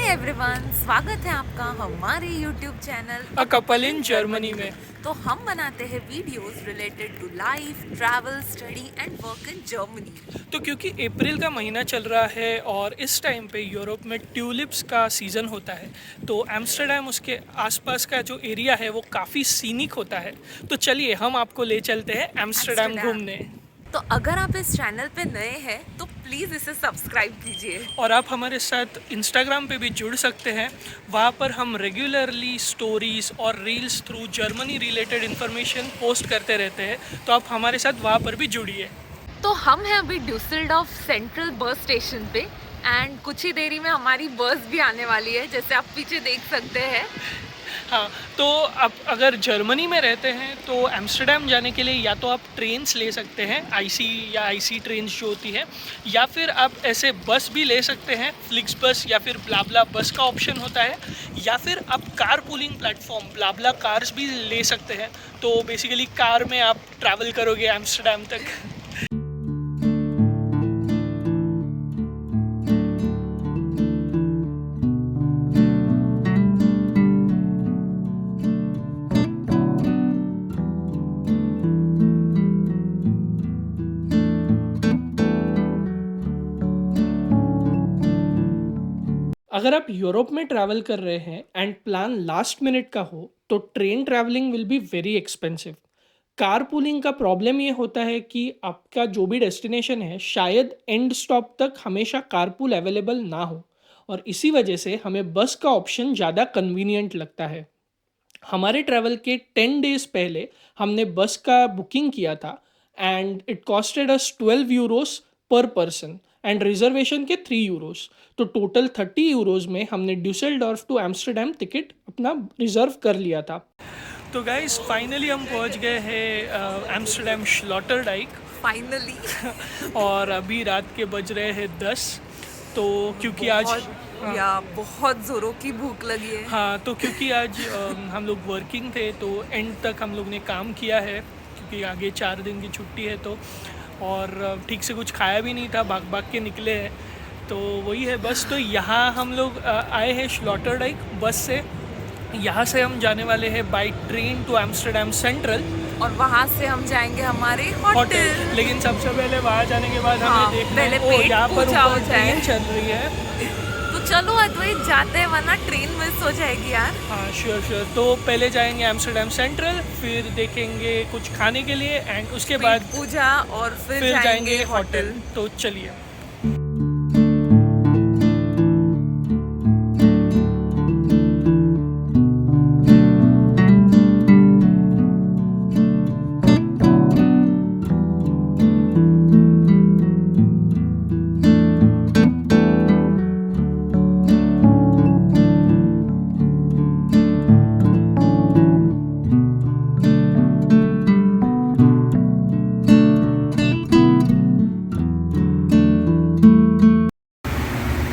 Everyone, स्वागत है आपका हमारे YouTube channel a couple in Germany में। तो हम बनाते हैं videos related to life, travel, study and work in Germany. तो क्योंकि अप्रैल का महीना चल रहा है और इस टाइम पे यूरोप में ट्यूलिप्स का सीज़न होता है, तो एम्स्टर्डम उसके आसपास का जो एरिया है वो काफ़ी सीनिक होता है। तो चलिए हम आपको ले चलते हैं एम्स्टर्डम घूमने। तो अगर आप इस चैनल पे नए हैं तो प्लीज़ इसे सब्सक्राइब कीजिए। और आप हमारे साथ इंस्टाग्राम पे भी जुड़ सकते हैं। वहाँ पर हम रेगुलरली स्टोरीज़ और reels through Germany related information post करते रहते हैं, तो आप हमारे साथ वहाँ पर भी जुड़िए। तो हम हैं अभी ड्यूसलडॉर्फ सेंट्रल बस स्टेशन पे एंड कुछ ही देरी में हमारी बस भी आने वाली है, जैसे आप पीछे देख सकते हैं। हाँ, तो आप अगर जर्मनी में रहते हैं तो एम्स्टर्डम जाने के लिए या तो आप ट्रेन्स ले सकते हैं, आईसी या आईसी ट्रेन्स जो होती है, या फिर आप ऐसे बस भी ले सकते हैं, फ्लिक्स बस या फिर ब्लाब्ला बस का ऑप्शन होता है, या फिर आप कार पूलिंग प्लेटफॉर्म ब्लाब्ला कार्स भी ले सकते हैं। तो बेसिकली कार में आप ट्रैवल करोगे एम्स्टर्डम तक। अगर आप यूरोप में ट्रैवल कर रहे हैं एंड प्लान लास्ट मिनट का हो तो train travelling will be very expensive. Car pooling का प्रॉब्लम ये होता है कि आपका जो भी डेस्टिनेशन है शायद एंड स्टॉप तक हमेशा कारपूल अवेलेबल ना हो, और इसी वजह से हमें बस का ऑप्शन ज़्यादा कन्वीनियंट लगता है। हमारे ट्रैवल के 10 डेज पहले हमने बस का बुकिंग किया था and it costed us 12 Euros पर पर्सन एंड रिजर्वेशन के 3 यूरोस। तो टोटल 30 यूरोस में हमने ड्यूसेलडॉर्फ टू एम्स्टर्डम टिकट अपना रिजर्व कर लिया था। तो गाइस फाइनली हम पहुंच गए हैं एम्स्टर्डम स्लॉटरडाइक। फाइनली। और अभी रात के बज रहे हैं 10। तो क्योंकि आज बहुत जोरों की भूख लगी है। हाँ, तो क्योंकि आज हम लोग वर्किंग थे तो एंड तक हम लोग ने काम किया है, क्योंकि आगे 4 दिन की छुट्टी है। तो और ठीक से कुछ खाया भी नहीं था, भाग भाग के निकले हैं। तो वही है बस। तो यहाँ हम लोग आए हैं स्लॉटरडाइक बस से। यहाँ से हम जाने वाले हैं by train to Amsterdam central, और वहाँ से हम जाएंगे हमारे होटल। लेकिन सबसे पहले वहाँ जाने के बाद हाँ, हमें देखना पहले है पेट यहाँ पर पूजा हो ऊपर जाए। ट्रेन चल रही है। तो चलो अद्वैत जाते हैं, वरना ट्रेन मिस हो जाएगी यार। हाँ श्योर। तो पहले जाएंगे एम्स्टर्डम सेंट्रल, फिर देखेंगे कुछ खाने के लिए एंड उसके बाद पूजा, और फिर जाएंगे होटल। तो चलिए।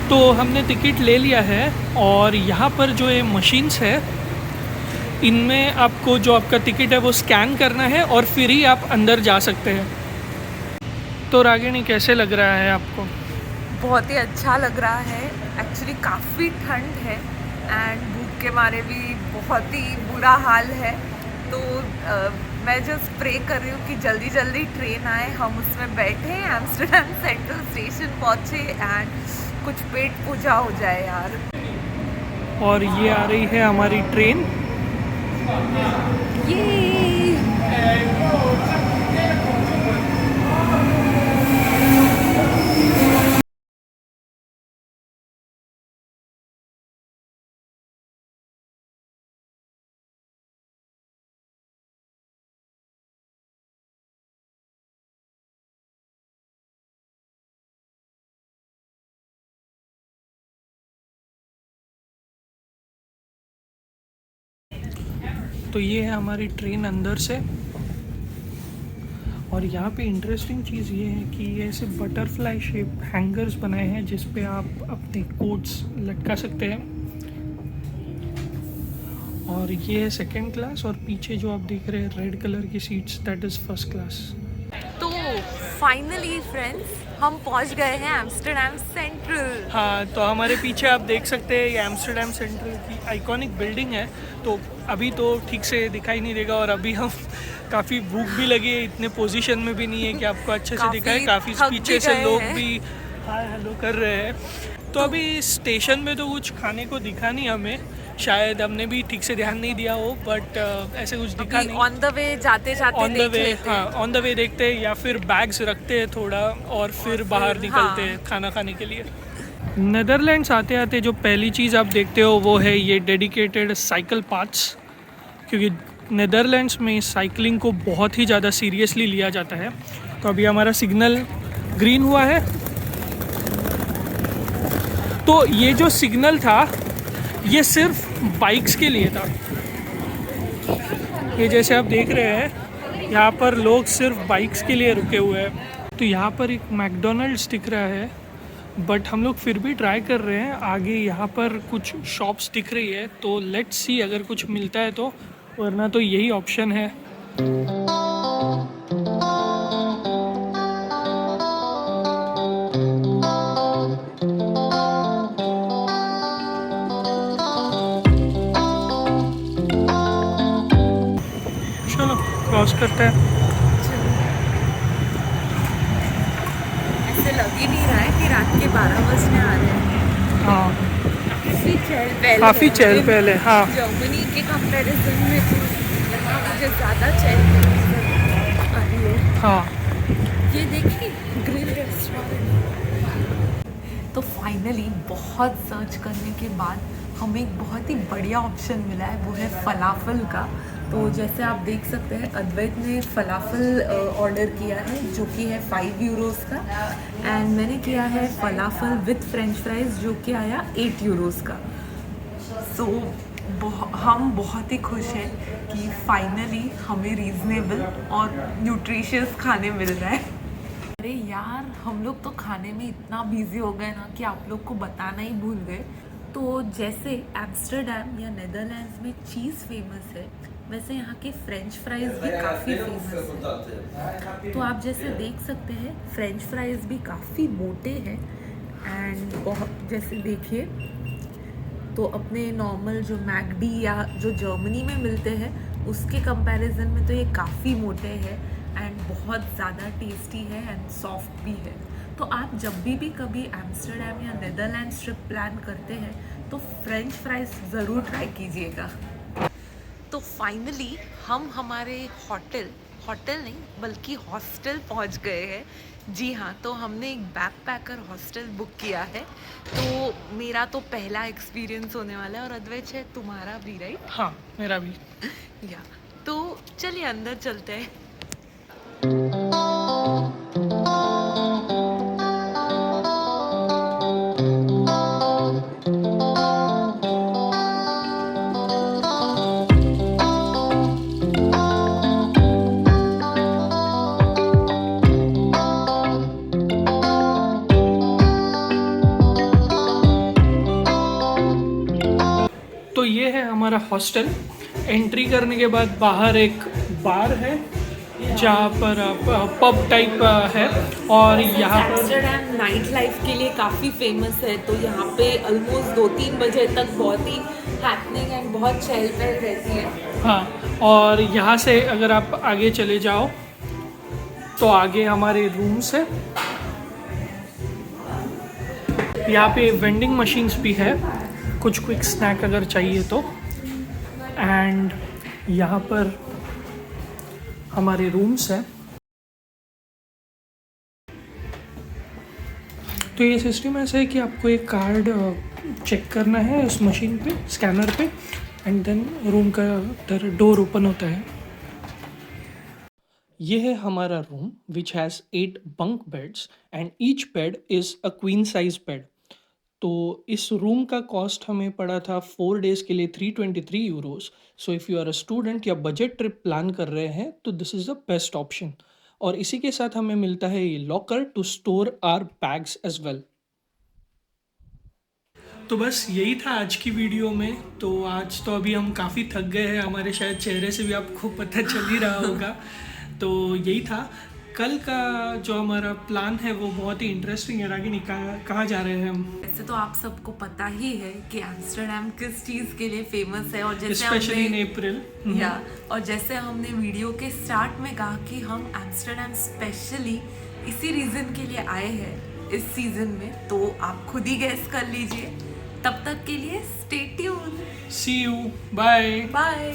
तो हमने टिकट ले लिया है और यहाँ पर जो ये मशीन्स है इनमें आपको जो आपका टिकट है वो स्कैन करना है और फिर ही आप अंदर जा सकते हैं। तो रागिनी कैसे लग रहा है आपको? बहुत ही अच्छा लग रहा है। एक्चुअली काफ़ी ठंड है एंड भूख के मारे भी बहुत ही बुरा हाल है। तो मैं जस्ट प्रे कर रही हूँ कि जल्दी जल्दी ट्रेन आए, हम उसमें बैठे, एम्स्टर्डम सेंट्रल स्टेशन पहुँचे एंड कुछ पेट पूजा हो जाए यार। और ये आ रही है हमारी ट्रेन। ये तो ये है हमारी ट्रेन अंदर से। और यहाँ पे इंटरेस्टिंग चीज़ ये है कि ये ऐसे बटरफ्लाई शेप हैंगर्स बनाए हैं जिस पे आप अपने कोट्स लटका सकते हैं। और ये है सेकंड क्लास, और पीछे जो आप देख रहे हैं रेड कलर की seats, that is first class. तो फाइनली फ्रेंड्स हम पहुंच गए हैं एम्स्टर्डम सेंट्रल। हाँ, तो हमारे पीछे आप देख सकते हैं ये एम्स्टर्डम सेंट्रल की आइकॉनिक बिल्डिंग है। तो अभी तो ठीक से दिखाई नहीं देगा और अभी हम काफ़ी भूख भी लगी है, इतने पोजीशन में भी नहीं है कि आपको अच्छे से दिखाए। काफ़ी पीछे से लोग भी हाय हेलो कर रहे हैं। तो अभी स्टेशन में तो कुछ खाने को दिखा नहीं हमें, शायद हमने भी ठीक से ध्यान नहीं दिया हो, बट ऐसे कुछ दिखा नहीं। ऑन द वे जाते जाते ऑन द वे, हाँ ऑन द वे देखते हैं या फिर बैग्स रखते हैं थोड़ा और फिर बाहर निकलते हैं खाना खाने के लिए। नेदरलैंड्स आते आते जो पहली चीज़ आप देखते हो वो है ये डेडिकेटेड साइकिल पाथ्स, क्योंकि नेदरलैंड्स में साइकिलिंग को बहुत ही ज़्यादा सीरियसली लिया जाता है। तो अभी हमारा सिग्नल ग्रीन हुआ है, तो ये जो सिग्नल था ये सिर्फ बाइक्स के लिए था। ये जैसे आप देख रहे हैं यहाँ पर लोग सिर्फ बाइक्स के लिए रुके हुए हैं। तो यहाँ पर एक मैकडोनल्ड्स दिख रहा है, बट हम लोग फिर भी ट्राई कर रहे हैं। आगे यहाँ पर कुछ शॉप्स दिख रही है, तो लेट्स सी अगर कुछ मिलता है तो, वरना तो यही ऑप्शन है। चलो क्रॉस करते हैं। ऐसे लग ही नहीं रहा है कि रात के 12 बजने आ रहे हैं। हाँ काफ़ी चहल पहले हाँ जर्मनी के कंपैरिजन में तो यहाँ मुझे ज़्यादा चहल पहल आ रही है। हाँ। ये देखिए ग्रिल रेस्टोरेंट। तो फाइनली बहुत सर्च करने के बाद हमें एक बहुत ही बढ़िया ऑप्शन मिला है, वो है फलाफल का। तो जैसे आप देख सकते हैं अद्वैत ने फलाफल ऑर्डर किया है जो कि है 5 यूरोज़ का, एंड मैंने किया है फलाफल विथ फ्रेंच फ्राइज़ जो कि आया 8 यूरोज़ का। सो हम बहुत ही खुश हैं कि फाइनली हमें रीज़नेबल और न्यूट्रिशियस खाने मिल रहा है। अरे यार हम लोग तो खाने में इतना बिजी हो गए ना कि आप लोग को बताना ही भूल गए। तो जैसे एम्स्टर्डम या नेदरलैंड्स में चीज़ फेमस है, वैसे यहाँ के फ्रेंच फ्राइज़ भी काफ़ी फेमस है। तो आप जैसे देख सकते हैं फ्रेंच फ्राइज़ भी काफ़ी मोटे हैं, एंड बहुत जैसे देखिए तो अपने नॉर्मल जो मैकडी या जो जर्मनी में मिलते हैं उसके कंपैरिजन में तो ये काफ़ी मोटे हैं एंड बहुत ज़्यादा टेस्टी है एंड सॉफ्ट भी है। तो आप जब भी कभी एम्स्टर्डम या नेदरलैंड्स ट्रिप प्लान करते हैं तो फ्रेंच फ्राइज़ ज़रूर ट्राई कीजिएगा। तो फाइनली हम हमारे होटल नहीं बल्कि हॉस्टल पहुंच गए हैं। जी हाँ, तो हमने एक बैकपैकर हॉस्टल बुक किया है। तो मेरा तो पहला एक्सपीरियंस होने वाला है और अद्वैत है तुम्हारा भी, राइट? हाँ मेरा भी। या तो चलिए अंदर चलते हैं। तो ये है हमारा हॉस्टल। एंट्री करने के बाद बाहर एक बार है जहाँ पर पब टाइप है, और यहाँ पर एम्स्टर्डम नाइट लाइफ के लिए काफ़ी फेमस है। तो यहाँ पे ऑलमोस्ट 2-3 बजे तक बहुत ही हैपनिंग एंड बहुत चहल पहल रहती है। हाँ, और यहाँ से अगर आप आगे चले जाओ तो आगे हमारे रूम्स है। यहाँ पे वेंडिंग मशीन्स भी है, कुछ क्विक स्नैक अगर चाहिए तो। एंड यहाँ पर हमारे रूम्स हैं। तो ये सिस्टम ऐसा है कि आपको एक कार्ड चेक करना है उस मशीन पे, स्कैनर पे, एंड देन रूम का डोर ओपन होता है। ये है हमारा room which has 8 bunk beds and each bed is a queen size bed. तो इस रूम का कॉस्ट हमें पड़ा था 4 डेज़ के लिए 323 euros. So if you are a student या बजट ट्रिप प्लान कर रहे हैं तो this is the best option. और इसी के साथ हमें मिलता है ये locker to store our bags as well. तो बस यही था आज की वीडियो में। तो आज तो अभी हम काफ़ी थक गए हैं, हमारे शायद चेहरे से भी आपको पता चल ही रहा होगा। तो यही था। कल का जो हमारा प्लान है वो बहुत ही इंटरेस्टिंग है। रागिनी, कहाँ जा रहे हैं हम? वैसे तो आप सबको पता ही है कि एम्स्टर्डम किस चीज़ के लिए फेमस है, और जैसे स्पेशली इन हमने अप्रैल। या और जैसे हमने वीडियो के स्टार्ट में कहा कि हम एम्स्टर्डम स्पेशली इसी रीज़न के लिए आए हैं इस सीज़न में, तो आप खुद ही गेस कर लीजिए। तब तक के लिए stay tuned. See you, bye. Bye.